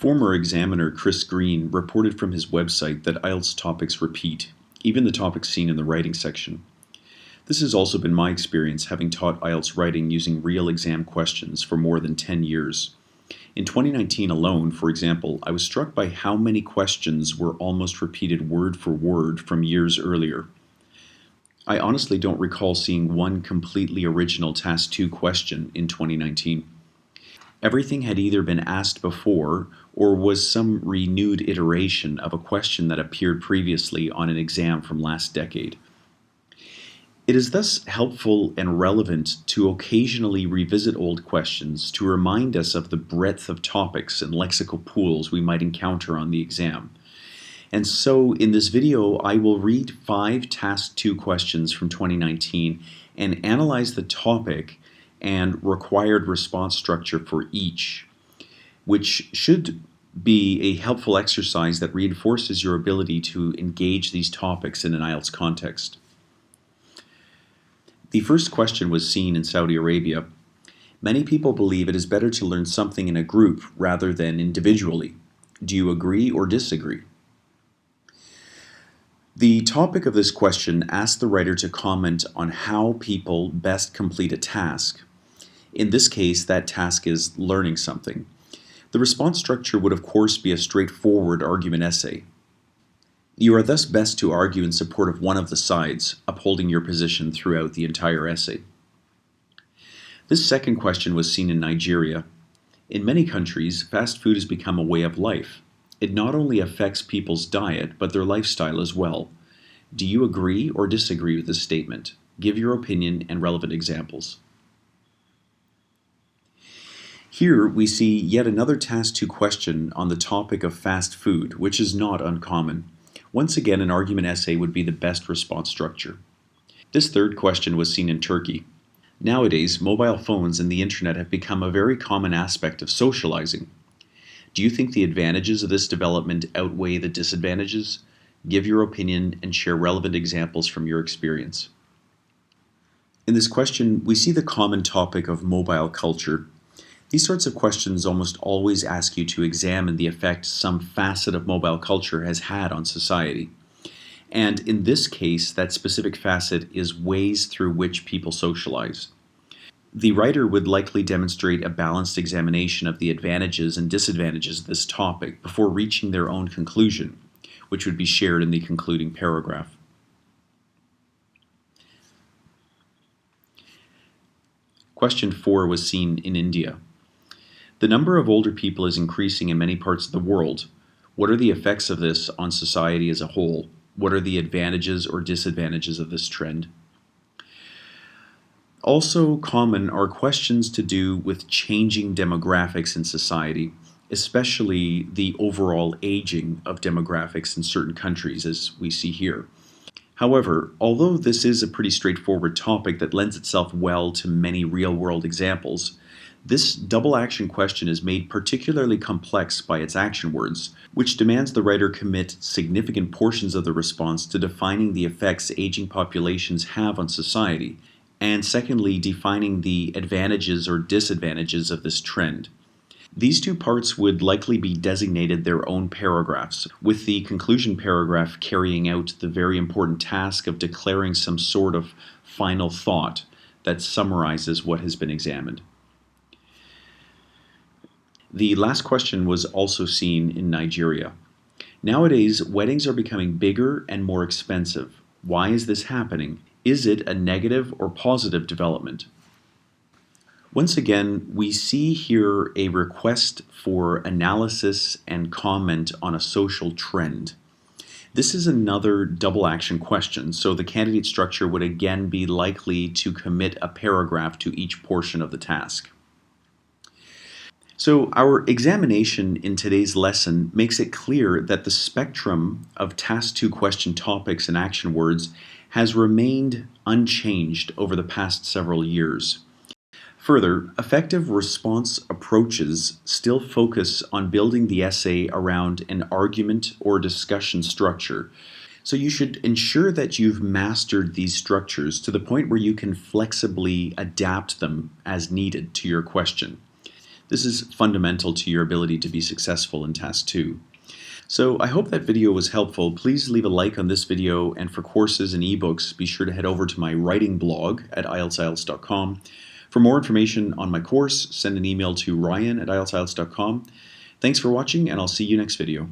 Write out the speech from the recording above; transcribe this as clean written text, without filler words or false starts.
Former examiner Chris Green reported from his website that IELTS topics repeat, even the topics seen in the writing section. This has also been my experience, having taught IELTS writing using real exam questions for more than 10 years. In 2019 alone, for example, I was struck by how many questions were almost repeated word for word from years earlier. I honestly don't recall seeing one completely original Task 2 question in 2019. Everything had either been asked before or was some renewed iteration of a question that appeared previously on an exam from last decade. It is thus helpful and relevant to occasionally revisit old questions to remind us of the breadth of topics and lexical pools we might encounter on the exam. And so in this video, I will read 5 Task 2 questions from 2019 and analyze the topic and required response structure for each, which should be a helpful exercise that reinforces your ability to engage these topics in an IELTS context. The first question was seen in Saudi Arabia. Many people believe it is better to learn something in a group rather than individually. Do you agree or disagree? The topic of this question asked the writer to comment on how people best complete a task. In this case, that task is learning something. The response structure would of course be a straightforward argument essay. You are thus best to argue in support of one of the sides, upholding your position throughout the entire essay. This second question was seen in Nigeria. In many countries, fast food has become a way of life. It not only affects people's diet, but their lifestyle as well. Do you agree or disagree with this statement? Give your opinion and relevant examples. Here we see yet another Task 2 question on the topic of fast food, which is not uncommon. Once again, an argument essay would be the best response structure. This third question was seen in Turkey. Nowadays, mobile phones and the internet have become a very common aspect of socializing. Do you think the advantages of this development outweigh the disadvantages? Give your opinion and share relevant examples from your experience. In this question, we see the common topic of mobile culture. These sorts of questions almost always ask you to examine the effect some facet of mobile culture has had on society. And in this case, that specific facet is ways through which people socialize. The writer would likely demonstrate a balanced examination of the advantages and disadvantages of this topic before reaching their own conclusion, which would be shared in the concluding paragraph. Question 4 was seen in India. The number of older people is increasing in many parts of the world. What are the effects of this on society as a whole? What are the advantages or disadvantages of this trend? Also common are questions to do with changing demographics in society, especially the overall aging of demographics in certain countries, as we see here. However, although this is a pretty straightforward topic that lends itself well to many real-world examples, this double action question is made particularly complex by its action words, which demands the writer commit significant portions of the response to defining the effects aging populations have on society, and secondly, defining the advantages or disadvantages of this trend. These two parts would likely be designated their own paragraphs, with the conclusion paragraph carrying out the very important task of declaring some sort of final thought that summarizes what has been examined. The last question was also seen in Nigeria. Nowadays, weddings are becoming bigger and more expensive. Why is this happening? Is it a negative or positive development? Once again, we see here a request for analysis and comment on a social trend. This is another double action question, so the candidate structure would again be likely to commit a paragraph to each portion of the task. So our examination in today's lesson makes it clear that the spectrum of Task 2 question topics and action words has remained unchanged over the past several years. Further, effective response approaches still focus on building the essay around an argument or discussion structure. So you should ensure that you've mastered these structures to the point where you can flexibly adapt them as needed to your question. This is fundamental to your ability to be successful in Task 2. So I hope that video was helpful. Please leave a like on this video, and for courses and ebooks, be sure to head over to my writing blog at IELTSIELTS.com. For more information on my course, send an email to ryan@IELTSIELTS.com. Thanks for watching, and I'll see you next video.